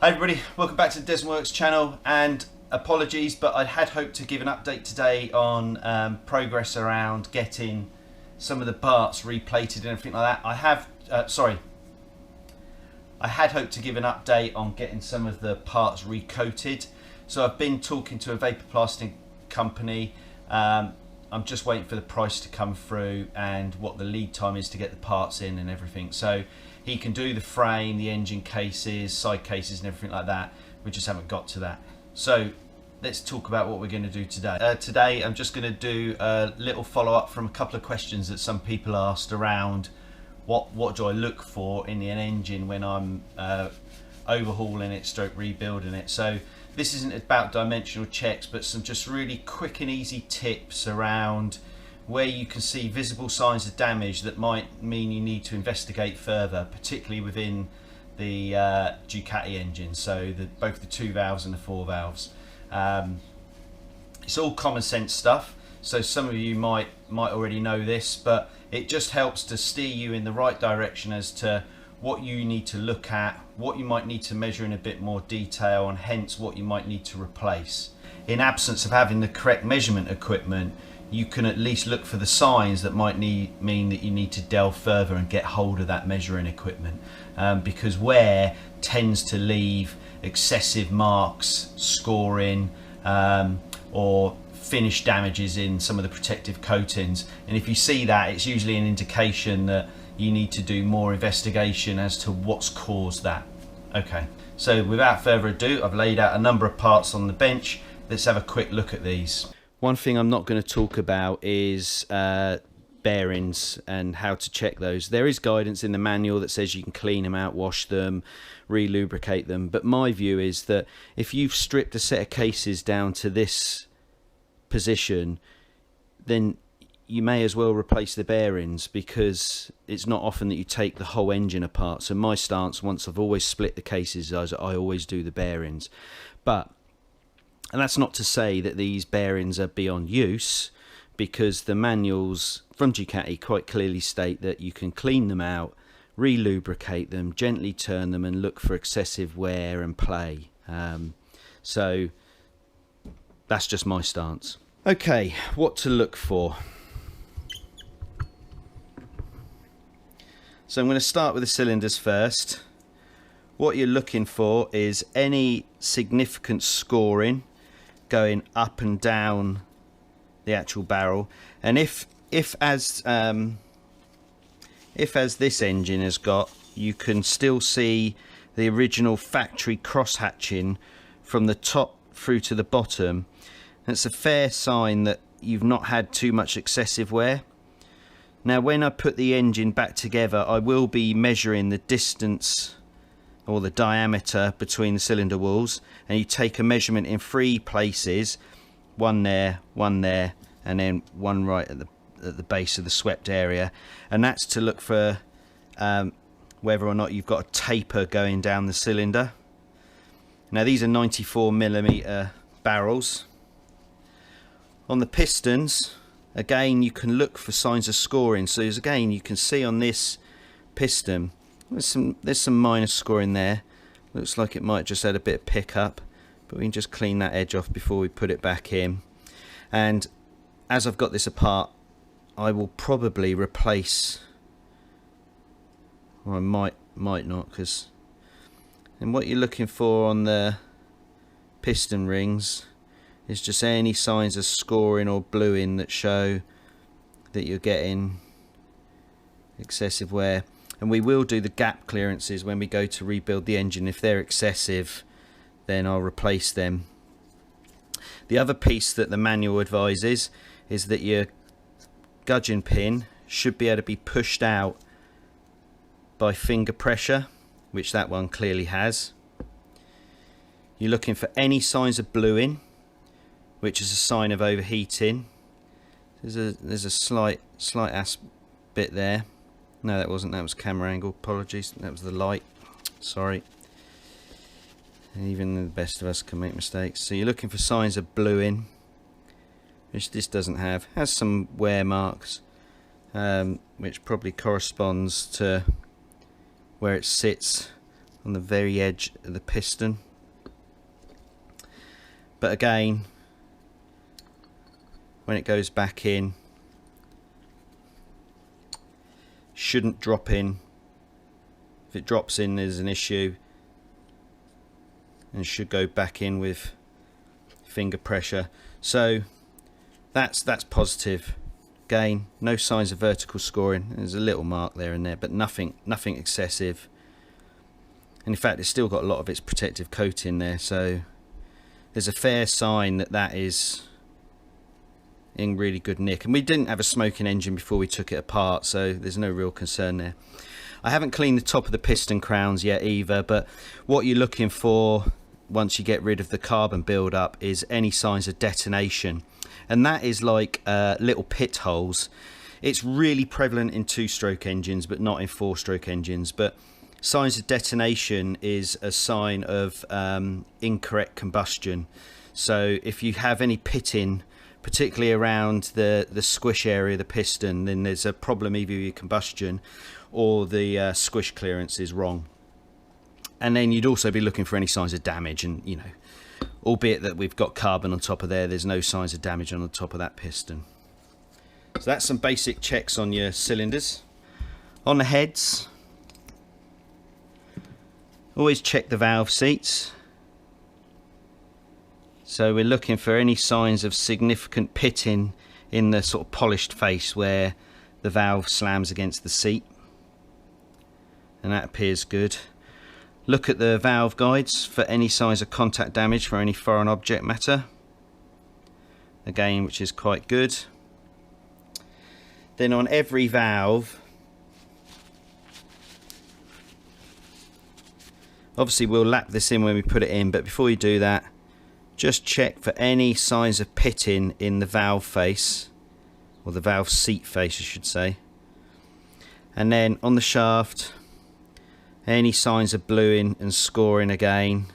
Hi everybody, welcome back to the DesmWorks channel, and apologies, but I had hoped to give an update today on progress around getting some of the parts replated and everything like that. I had hoped to give an update on getting some of the parts recoated. So I've been talking to a vapor plastering company. I'm just waiting for the price to come through and what the lead time is to get the parts in and everything. So he can do the frame, the engine cases, side cases and everything like that. We just haven't got to that. So let's talk about what we're going to do today. Today I'm just going to do a little follow-up from a couple of questions that some people asked around what do I look for in an engine when I'm overhauling it, stroke rebuilding it. So this isn't about dimensional checks, but some just really quick and easy tips around where you can see visible signs of damage that might mean you need to investigate further, particularly within the Ducati engine, so both the 2 valves and the 4 valves. It's all common sense stuff, so some of you might already know this, but it just helps to steer you in the right direction as to what you need to look at, what you might need to measure in a bit more detail, and hence what you might need to replace. In absence of having the correct measurement equipment, you can at least look for the signs that might mean that you need to delve further and get hold of that measuring equipment, because wear tends to leave excessive marks, scoring, or finish damages in some of the protective coatings, and if you see that, it's usually an indication that you need to do more investigation as to what's caused that. Okay, so without further ado, I've laid out a number of parts on the bench. Let's have a quick look at these. One thing I'm not going to talk about is bearings and how to check those. There is guidance in the manual that says you can clean them out, wash them, re-lubricate them, but my view is that if you've stripped a set of cases down to this position, then you may as well replace the bearings, because it's not often that you take the whole engine apart. So my stance, once I've always split the cases, I always do the bearings. And that's not to say that these bearings are beyond use, because the manuals from Ducati quite clearly state that you can clean them out, re-lubricate them, gently turn them, and look for excessive wear and play. So that's just my stance. Okay, what to look for. So I'm going to start with the cylinders first. What you're looking for is any significant scoring going up and down the actual barrel, and if as this engine has got, you can still see the original factory cross hatching from the top through to the bottom. It's a fair sign that you've not had too much excessive wear. Now when I put the engine back together, I will be measuring the distance or the diameter between the cylinder walls, and you take a measurement in 3 places, one there, and then one right at the base of the swept area, and that's to look for whether or not you've got a taper going down the cylinder. Now these are 94mm barrels. On the pistons, again, you can look for signs of scoring. So again, you can see on this piston there's some minor scoring there. Looks like it might just had a bit of pickup, but we can just clean that edge off before we put it back in. And as I've got this apart, I will probably replace, or I might not, because and what you're looking for on the piston rings is just any signs of scoring or bluing that show that you're getting excessive wear. And we will do the gap clearances when we go to rebuild the engine. If they're excessive, then I'll replace them. The other piece that the manual advises is that your gudgeon pin should be able to be pushed out by finger pressure, which that one clearly has. You're looking for any signs of bluing, which is a sign of overheating. There's a slight bit there. No, that wasn't. That was camera angle. Apologies. That was the light. Sorry. Even the best of us can make mistakes. So you're looking for signs of bluing, which this doesn't have. Has some wear marks, which probably corresponds to where it sits on the very edge of the piston. But again, when it goes back in, shouldn't drop in. If it drops in, there's an issue, and should go back in with finger pressure. So that's positive. Again, no signs of vertical scoring. There's a little mark there and there, but nothing excessive. And in fact, it's still got a lot of its protective coating there, so there's a fair sign that that is in really good nick. And we didn't have a smoking engine before we took it apart, so there's no real concern there. I haven't cleaned the top of the piston crowns yet either, but what you're looking for once you get rid of the carbon build-up is any signs of detonation. And that is like little pit holes. It's really prevalent in 2-stroke engines, but not in 4-stroke engines. But signs of detonation is a sign of incorrect combustion. So if you have any pitting, particularly around the squish area of the piston, then there's a problem either with your combustion or the squish clearance is wrong. And then you'd also be looking for any signs of damage, and you know, albeit that we've got carbon on top of there's no signs of damage on the top of that piston. So that's some basic checks on your cylinders. On the heads, always check the valve seats. So we're looking for any signs of significant pitting in the sort of polished face where the valve slams against the seat, and that appears good. Look at the valve guides for any signs of contact damage for any foreign object matter, again, which is quite good. Then on every valve, obviously we'll lap this in when we put it in, but before you do that, just check for any signs of pitting in the valve face, or the valve seat face I should say. And then on the shaft, any signs of bluing and scoring again,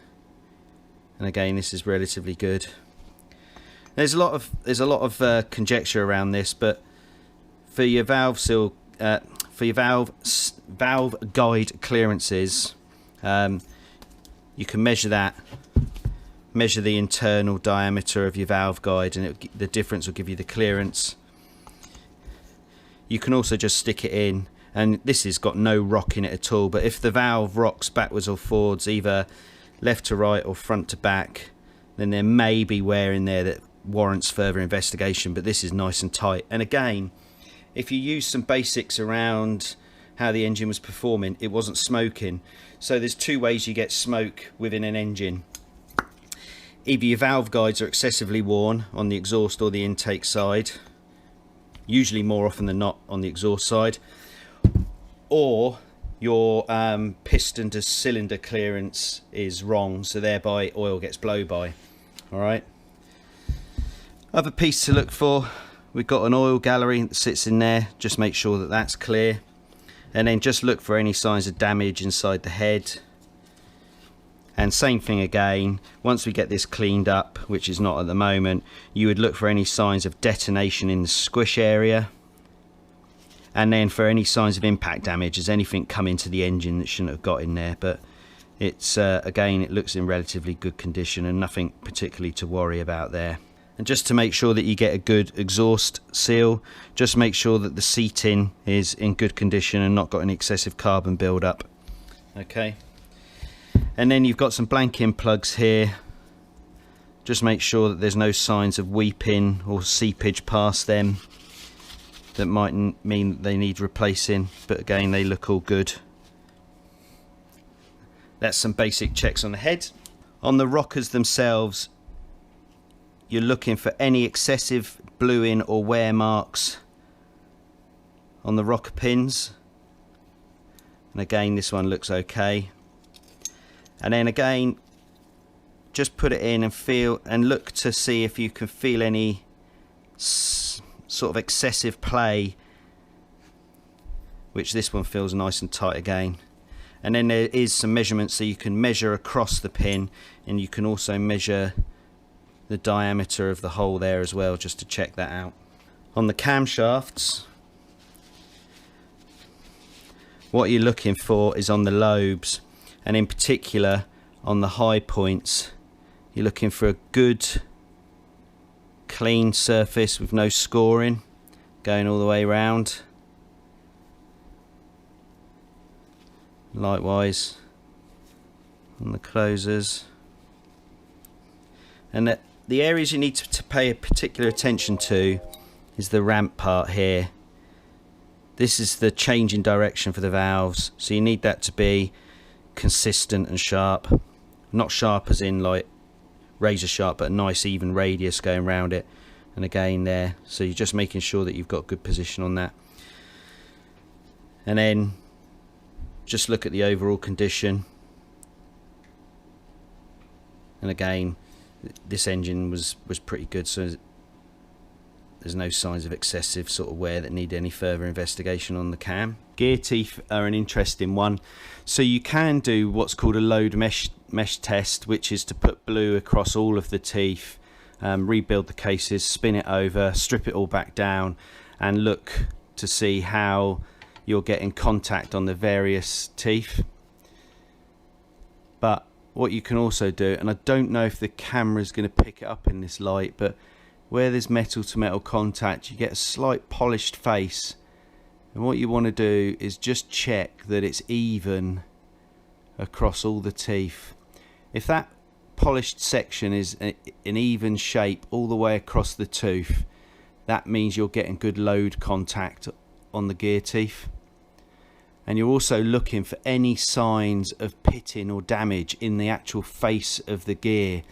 and again this is relatively good. There's a lot of conjecture around this, but for your valve seal, for your valve guide clearances, you can measure that. Measure the internal diameter of your valve guide, and the difference will give you the clearance. You can also just stick it in, and this has got no rock in it at all, but if the valve rocks backwards or forwards, either left to right or front to back, then there may be wear in there that warrants further investigation, but this is nice and tight. And again, if you use some basics around how the engine was performing, it wasn't smoking. So there's two ways you get smoke within an engine. Either your valve guides are excessively worn on the exhaust or the intake side, usually more often than not on the exhaust side, or your piston to cylinder clearance is wrong, so thereby oil gets blow by. Alright. Other piece to look for, we've got an oil gallery that sits in there, just make sure that that's clear, and then just look for any signs of damage inside the head. And same thing again, once we get this cleaned up, which is not at the moment, you would look for any signs of detonation in the squish area, and then for any signs of impact damage, has anything come into the engine that shouldn't have got in there. But it's again, it looks in relatively good condition and nothing particularly to worry about there. And just to make sure that you get a good exhaust seal, just make sure that the seating is in good condition and not got any excessive carbon build up. Okay. And then you've got some blanking plugs here. Just make sure that there's no signs of weeping or seepage past them that might mean they need replacing, but again, they look all good. That's some basic checks on the head. On the rockers themselves, you're looking for any excessive bluing or wear marks on the rocker pins, and again, this one looks okay. And then again, just put it in and feel and look to see if you can feel any sort of excessive play, which this one feels nice and tight again. And then there is some measurements, so you can measure across the pin, and you can also measure the diameter of the hole there as well, just to check that out. On the camshafts, what you're looking for is on the lobes. and in particular on the high points you're looking for a good clean surface with no scoring going all the way around. Likewise on the closers. And the areas you need to pay a particular attention to is the ramp part here. This is the change in direction for the valves, so you need that to be consistent and sharp. Not sharp as in like razor sharp, but a nice even radius going around it. And again there, so you're just making sure that you've got good position on that. And then just look at the overall condition. And again, this engine was pretty good, so there's no signs of excessive sort of wear that need any further investigation on the cam. Gear teeth are an interesting one. So you can do what's called a load mesh test, which is to put blue across all of the teeth, rebuild the cases, spin it over, strip it all back down, and look to see how you're getting contact on the various teeth. But what you can also do, and I don't know if the camera is going to pick it up in this light, but where there's metal to metal contact you get a slight polished face, and what you want to do is just check that it's even across all the teeth. If that polished section is an even shape all the way across the tooth, that means you're getting good load contact on the gear teeth. And you're also looking for any signs of pitting or damage in the actual face of the gear,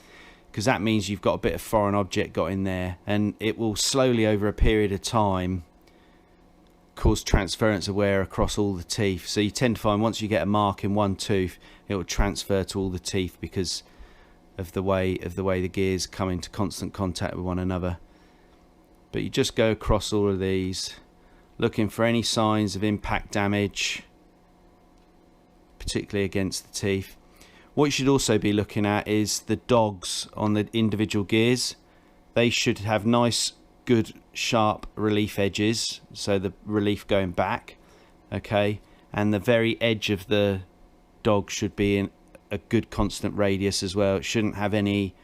because that means you've got a bit of foreign object got in there, and it will slowly over a period of time cause transference of wear across all the teeth. So you tend to find once you get a mark in one tooth, it will transfer to all the teeth because of the way the gears come into constant contact with one another. But you just go across all of these, looking for any signs of impact damage, particularly against the teeth. What you should also be looking at is the dogs on the individual gears. They should have nice, good, sharp relief edges, so the relief going back, okay, and the very edge of the dog should be in a good constant radius as well. It shouldn't have any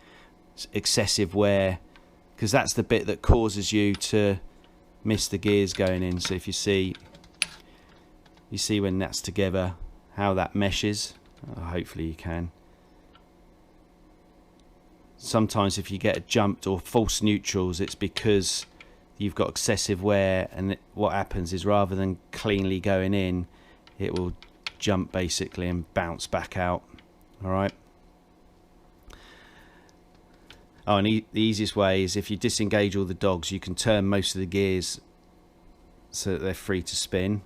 excessive wear, because that's the bit that causes you to miss the gears going in. So if you see when that's together how that meshes. Hopefully you can. Sometimes if you get jumped or false neutrals, it's because you've got excessive wear, and what happens is rather than cleanly going in, it will jump basically and bounce back out. Alright. Oh, and the easiest way is if you disengage all the dogs, you can turn most of the gears so that they're free to spin,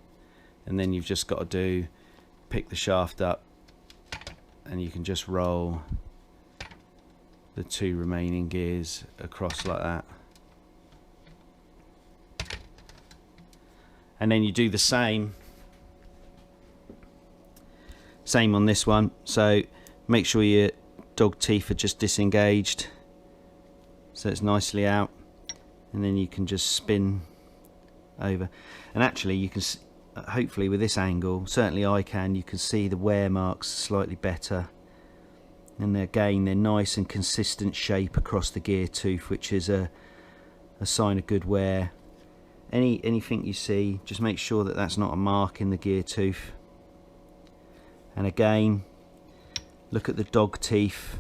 and then you've just got to pick the shaft up, and you can just roll the two remaining gears across like that. And then you do the same on this one. So make sure your dog teeth are just disengaged so it's nicely out, and then you can just spin over. And actually you can, hopefully with this angle, certainly I can, you can see the wear marks slightly better, and again they're nice and consistent shape across the gear tooth, which is a sign of good wear. Anything you see, just make sure that that's not a mark in the gear tooth. And again, look at the dog teeth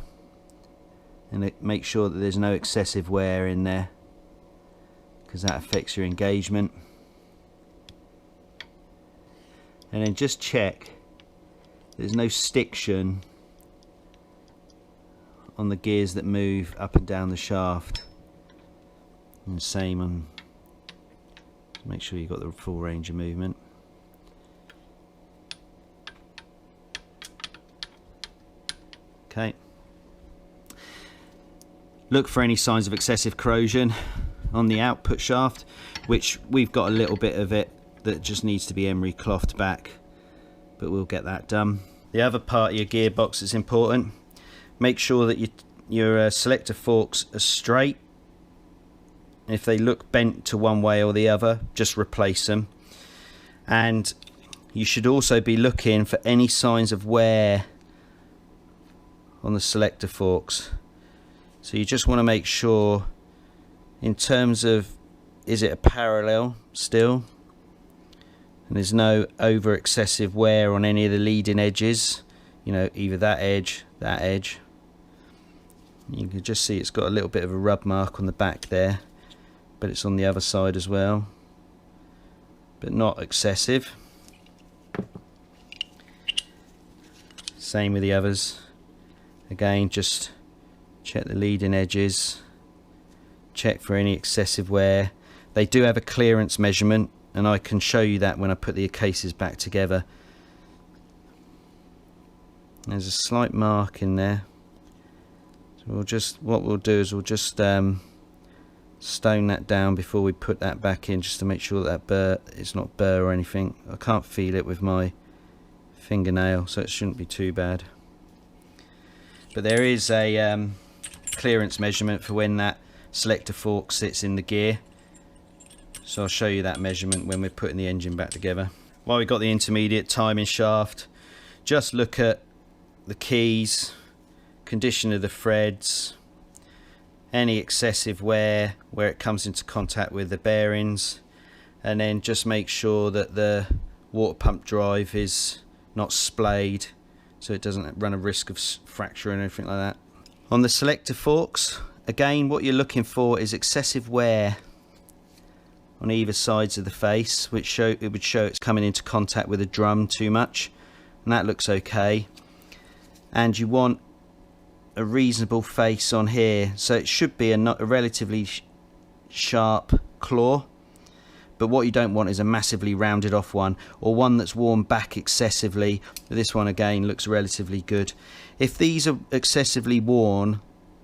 and make sure that there's no excessive wear in there, because that affects your engagement. And then just check there's no stiction on the gears that move up and down the shaft. And same on, make sure you've got the full range of movement. Okay. Look for any signs of excessive corrosion on the output shaft, which we've got a little bit of it that just needs to be emery clothed back, but we'll get that done. The other part of your gearbox is important. Make sure that your selector forks are straight. If they look bent to one way or the other, just replace them. And you should also be looking for any signs of wear on the selector forks. So you just want to make sure, in terms of, is it a parallel still, and there's no over excessive wear on any of the leading edges, you know, either that edge, that edge. You can just see it's got a little bit of a rub mark on the back there, but it's on the other side as well, but not excessive. Same with the others. Again, just check the leading edges, check for any excessive wear. They do have a clearance measurement, and I can show you that when I put the cases back together. There's a slight mark in there. So what we'll do is we'll just stone that down before we put that back in, just to make sure that burr, it's not burr or anything. I can't feel it with my fingernail, so it shouldn't be too bad. But there is a clearance measurement for when that selector fork sits in the gear, so I'll show you that measurement when we're putting the engine back together. While we've got the intermediate timing shaft, just look at the keys, condition of the threads, any excessive wear where it comes into contact with the bearings, and then just make sure that the water pump drive is not splayed, so it doesn't run a risk of fracture or anything like that. On the selector forks, again, what you're looking for is excessive wear on either sides of the face, which it would show it's coming into contact with the drum too much, and that looks okay. And you want a reasonable face on here, so it should be a relatively sharp claw, but what you don't want is a massively rounded off one, or one that's worn back excessively. This one again looks relatively good. If these are excessively worn,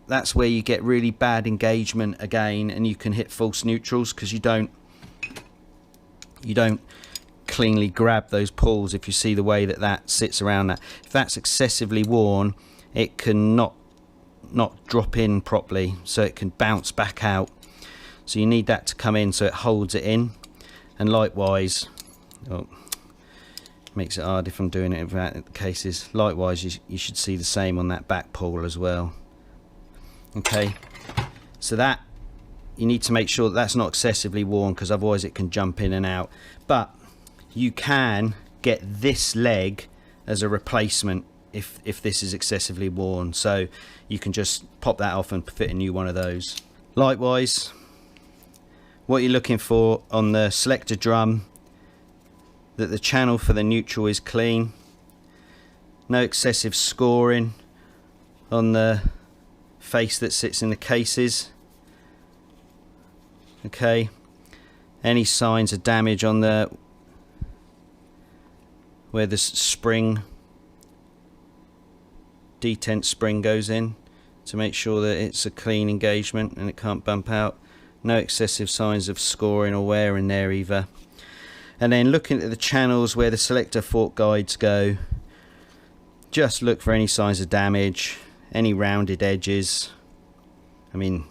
that's where you get really bad engagement again, and you can hit false neutrals because you don't cleanly grab those pulls. If you see the way that sits around that, if that's excessively worn, it can not drop in properly, so it can bounce back out. So you need that to come in so it holds it in. And likewise, makes it hard if I'm doing it without cases. Likewise, you should see the same on that back pull as well. Okay, so that you need to make sure that that's not excessively worn, because otherwise it can jump in and out. But you can get this leg as a replacement if this is excessively worn, so you can just pop that off and fit a new one of those. Likewise, what you're looking for on the selector drum, that the channel for the neutral is clean, no excessive scoring on the face that sits in the cases. Okay, any signs of damage on the where the spring, detent spring goes in, to make sure that it's a clean engagement and it can't bump out. No excessive signs of scoring or wear in there either. And then looking at the channels where the selector fork guides go, just look for any signs of damage, any rounded edges. I mean,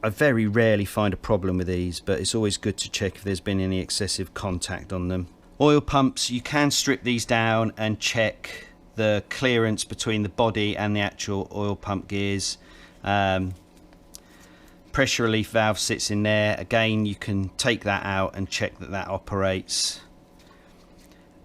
I very rarely find a problem with these, but it's always good to check if there's been any excessive contact on them. Oil pumps, you can strip these down and check the clearance between the body and the actual oil pump gears. Pressure relief valve sits in there. Again, you can take that out and check that that operates.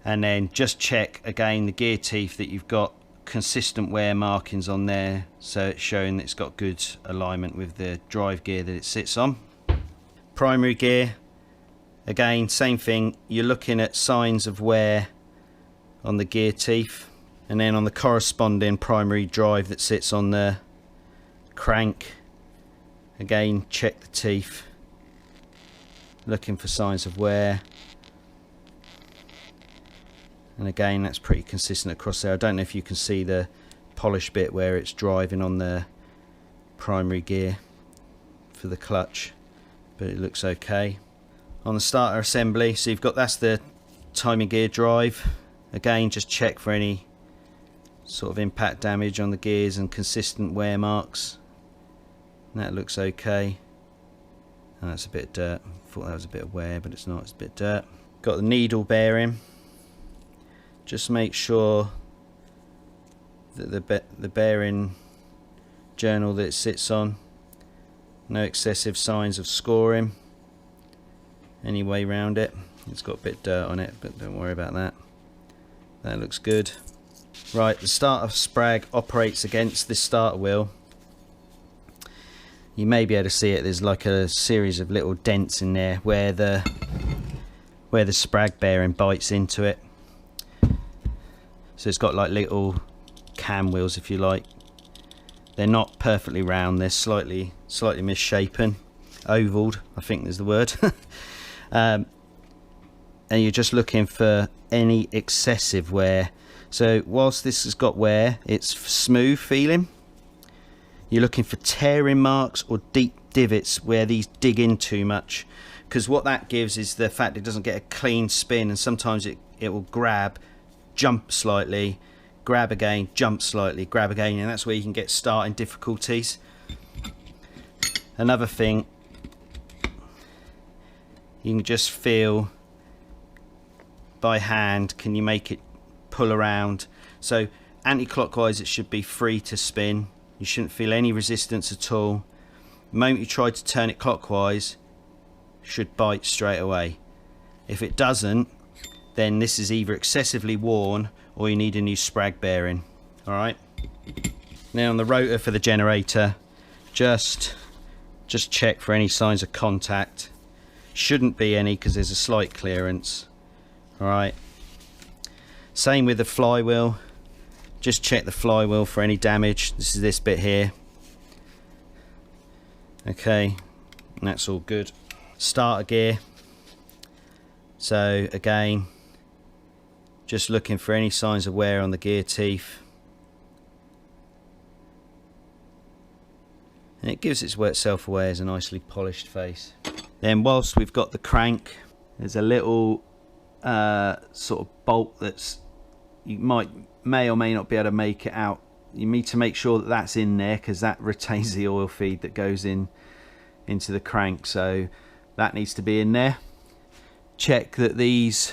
And then just check again the gear teeth, that you've got consistent wear markings on there, so it's showing that it's got good alignment with the drive gear that it sits on. Primary gear, again, same thing. You're looking at signs of wear on the gear teeth, and then on the corresponding primary drive that sits on the crank, again, check the teeth, looking for signs of wear. And again, that's pretty consistent across there. I don't know if you can see the polished bit where it's driving on the primary gear for the clutch, but it looks okay. On the starter assembly, so you've got, that's the timing gear drive. Again, just check for any sort of impact damage on the gears and consistent wear marks. And that looks okay. Oh, that's a bit of dirt. I thought that was a bit of wear, but it's not, it's a bit of dirt. Got the needle bearing. Just make sure the bearing journal that it sits on. No excessive signs of scoring any way round it. It's got a bit of dirt on it, but don't worry about that. That looks good. Right, the starter sprag operates against this starter wheel. You may be able to see it. There's like a series of little dents in there where the sprag bearing bites into it. So it's got like little cam wheels, if you like. They're not perfectly round. They're slightly misshapen, ovaled, I think is the word. And you're just looking for any excessive wear. So whilst this has got wear, it's smooth feeling. You're looking for tearing marks or deep divots where these dig in too much, because what that gives is the fact it doesn't get a clean spin, and sometimes it will grab, jump slightly, grab again, jump slightly, grab again, and that's where you can get starting difficulties. Another thing, you can just feel by hand, can you make it pull around? So anti-clockwise it should be free to spin. You shouldn't feel any resistance at all. The moment you try to turn it clockwise, it should bite straight away. If it doesn't, then this is either excessively worn or you need a new sprag bearing. Alright. Now on the rotor for the generator, just check for any signs of contact. Shouldn't be any because there's a slight clearance. Alright. Same with the flywheel. Just check the flywheel for any damage. This is this bit here. Okay, and that's all good. Starter gear. So again, just looking for any signs of wear on the gear teeth. And it gives itself away as a nicely polished face. Then whilst we've got the crank, there's a little sort of bolt that's, you may or may not be able to make it out. You need to make sure that that's in there because that retains the oil feed that goes into the crank, so that needs to be in there. Check that these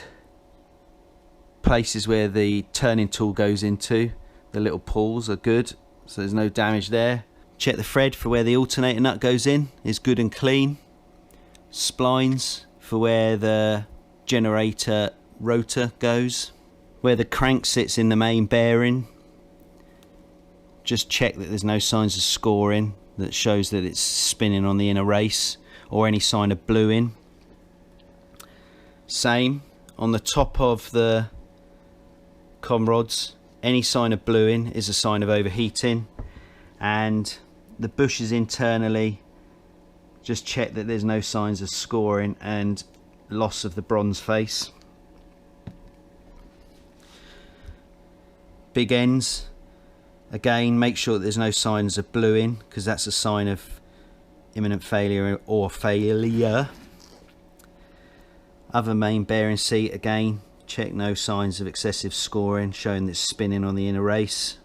places where the turning tool goes into, the little pulls, are good, so there's no damage there. Check the thread for where the alternator nut goes in is good and clean. Splines for where the generator rotor goes. Where the crank sits in the main bearing, just check that there's no signs of scoring that shows that it's spinning on the inner race, or any sign of bluing. Same on the top of the com rods, any sign of bluing is a sign of overheating. And the bushes internally, just check that there's no signs of scoring and loss of the bronze face. Big ends, again, make sure that there's no signs of bluing because that's a sign of imminent failure or failure. Other main bearing seat, again, check no signs of excessive scoring showing that it's spinning on the inner race.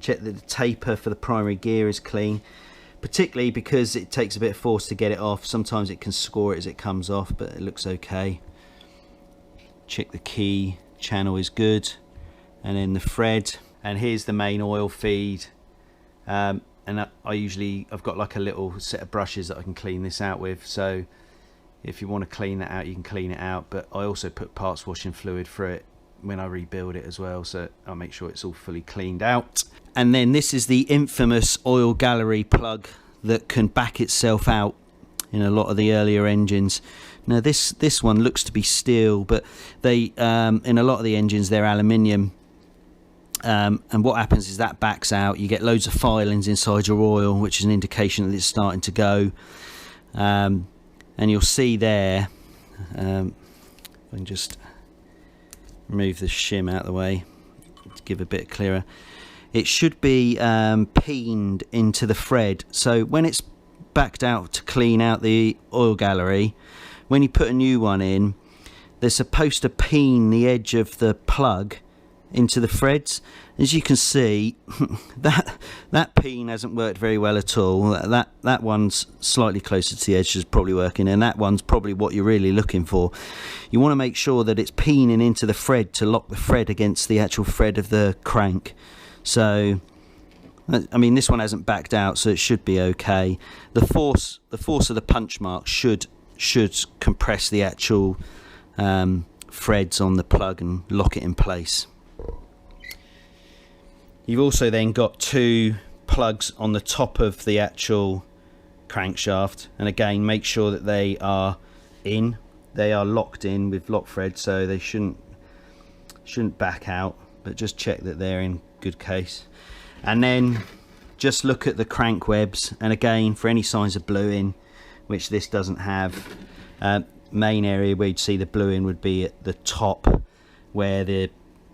Check that the taper for the primary gear is clean, particularly because it takes a bit of force to get it off. Sometimes it can score it as it comes off, but it looks okay. Check the key channel is good. And then the thread, and here's the main oil feed, and I've got like a little set of brushes that I can clean this out with, so if you want to clean that out you can clean it out, but I also put parts washing fluid through it when I rebuild it as well, so I'll make sure it's all fully cleaned out. And then this is the infamous oil gallery plug that can back itself out in a lot of the earlier engines. Now this one looks to be steel, but they in a lot of the engines they're aluminium. And what happens is that backs out, you get loads of filings inside your oil, which is an indication that it's starting to go. And you'll see there, I can just remove the shim out of the way to give a bit clearer. It should be peened into the thread, so when it's backed out to clean out the oil gallery, when you put a new one in, they're supposed to peen the edge of the plug into the threads. As you can see, that peen hasn't worked very well at all. That one's slightly closer to the edge, is probably working, and that one's probably what you're really looking for. You want to make sure that it's peening into the thread to lock the thread against the actual thread of the crank. So I mean, this one hasn't backed out, so it should be okay. The force of the punch mark should compress the actual threads on the plug and lock it in place. You've also then got 2 plugs on the top of the actual crankshaft, and again, make sure that they are locked in with lock thread, so they shouldn't back out, but just check that they're in good case. And then just look at the crank webs, and again, for any signs of bluing, which this doesn't have, main area where you'd see the bluing would be at the top where the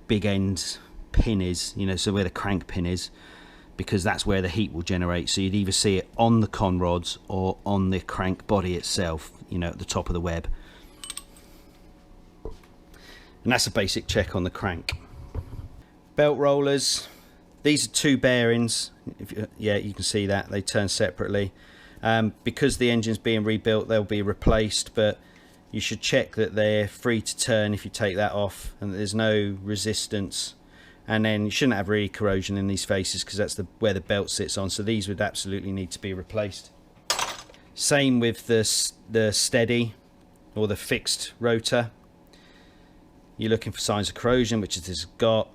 big end pin is, you know, so where the crank pin is, because that's where the heat will generate. So you'd either see it on the con rods or on the crank body itself, you know, at the top of the web. And that's a basic check on the crank. Belt rollers, these are 2 bearings. Yeah, you can see that they turn separately. Because the engine's being rebuilt, they'll be replaced, but you should check that they're free to turn if you take that off and there's no resistance. And then you shouldn't have really corrosion in these faces, because that's where the belt sits on, so these would absolutely need to be replaced. Same with the steady or the fixed rotor. You're looking for signs of corrosion, which it has got.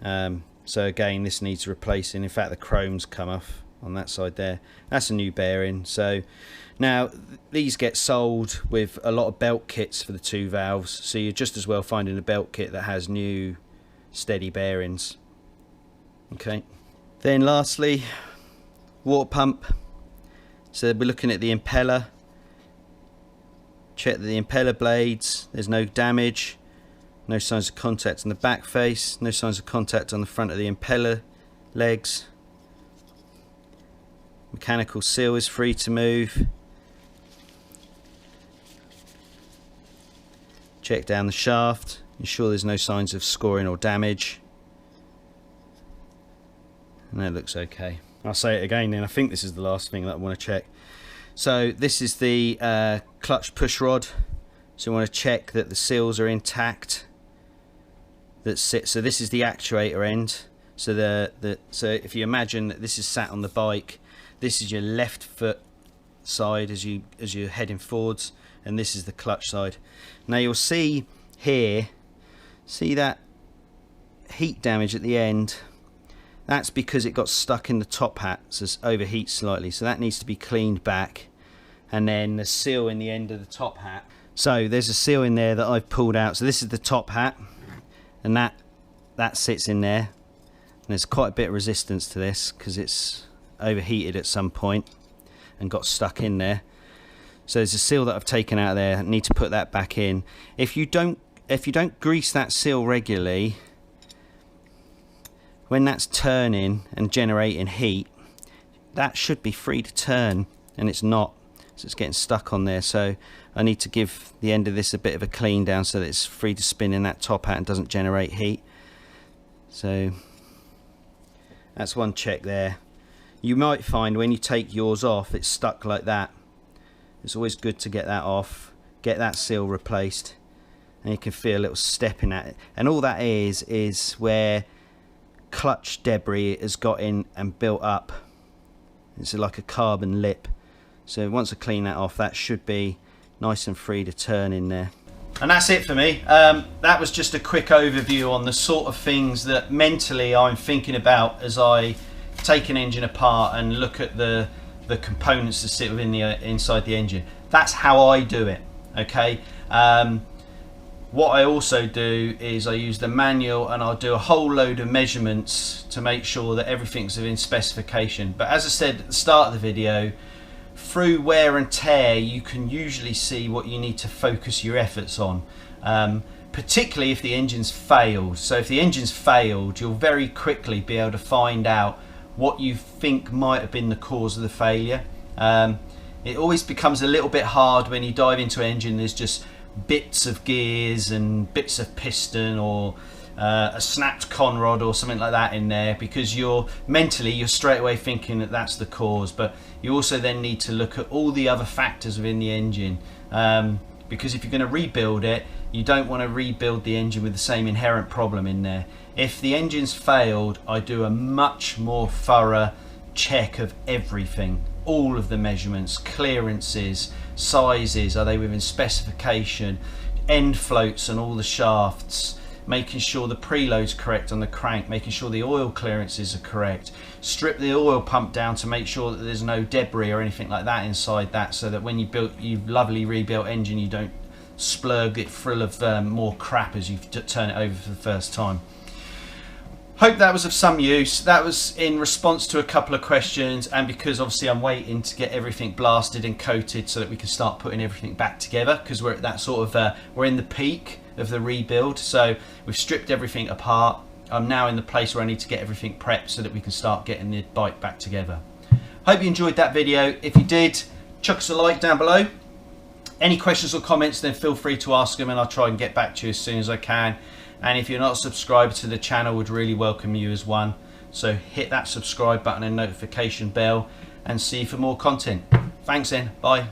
So again, this needs replacing. In fact, the chrome's come off on that side there. That's a new bearing. So now these get sold with a lot of belt kits for the 2 valves, so you're just as well finding a belt kit that has new steady bearings. Okay, then lastly, water pump. So we're looking at the impeller. Check the impeller blades, there's no damage, no signs of contact on the back face, no signs of contact on the front of the impeller legs. Mechanical seal is free to move. Check down the shaft, ensure there's no signs of scoring or damage. And that looks okay. I'll say it again then, I think this is the last thing that I want to check. So this is the clutch push rod. So you want to check that the seals are intact. So this is the actuator end. So so if you imagine that this is sat on the bike, this is your left foot side as you're heading forwards, and this is the clutch side. Now you'll see here, see that heat damage at the end? That's because it got stuck in the top hat, so it's overheat slightly, so that needs to be cleaned back. And then the seal in the end of the top hat. So there's a seal in there that I've pulled out. So this is the top hat, and that sits in there. And there's quite a bit of resistance to this because it's overheated at some point and got stuck in there. So there's a seal that I've taken out of there. I need to put that back in. If you don't grease that seal regularly, when that's turning and generating heat, that should be free to turn, and it's not. So it's getting stuck on there. So I need to give the end of this a bit of a clean down so that it's free to spin in that top hat and doesn't generate heat. So that's one check there. You might find when you take yours off, it's stuck like that. It's always good to get that off, get that seal replaced, and you can feel a little step in that. And all that is where clutch debris has got in and built up. It's like a carbon lip. So once I clean that off, that should be nice and free to turn in there. And that's it for me. That was just a quick overview on the sort of things that mentally I'm thinking about as I take an engine apart and look at the components that sit within inside the engine. That's how I do it. Okay. What I also do is I use the manual and I'll do a whole load of measurements to make sure that everything's within specification. But as I said at the start of the video, through wear and tear you can usually see what you need to focus your efforts on, particularly if the engine's failed. So if the engine's failed, you'll very quickly be able to find out what you think might have been the cause of the failure. It always becomes a little bit hard when you dive into an engine, there's just bits of gears and bits of piston or a snapped conrod or something like that in there, because you're straight away thinking that that's the cause. But you also then need to look at all the other factors within the engine, because if you're going to rebuild it, you don't want to rebuild the engine with the same inherent problem in there. If the engine's failed, I do a much more thorough check of everything, all of the measurements, clearances, sizes, are they within specification, end floats on all the shafts, making sure the preload's correct on the crank, making sure the oil clearances are correct, strip the oil pump down to make sure that there's no debris or anything like that inside that, so that when you built your lovely rebuilt engine, you don't splurge it full of more crap as you turn it over for the first time. Hope that was of some use. That was in response to a couple of questions, and because obviously I'm waiting to get everything blasted and coated so that we can start putting everything back together, because we're at that sort of we're in the peak of the rebuild. So we've stripped everything apart. I'm now in the place where I need to get everything prepped so that we can start getting the bike back together. Hope you enjoyed that video. If you did, chuck us a like down below. Any questions or comments, then feel free to ask them and I'll try and get back to you as soon as I can. And if you're not subscribed to the channel, would really welcome you as one. So hit that subscribe button and notification bell, and see you for more content. Thanks then, bye.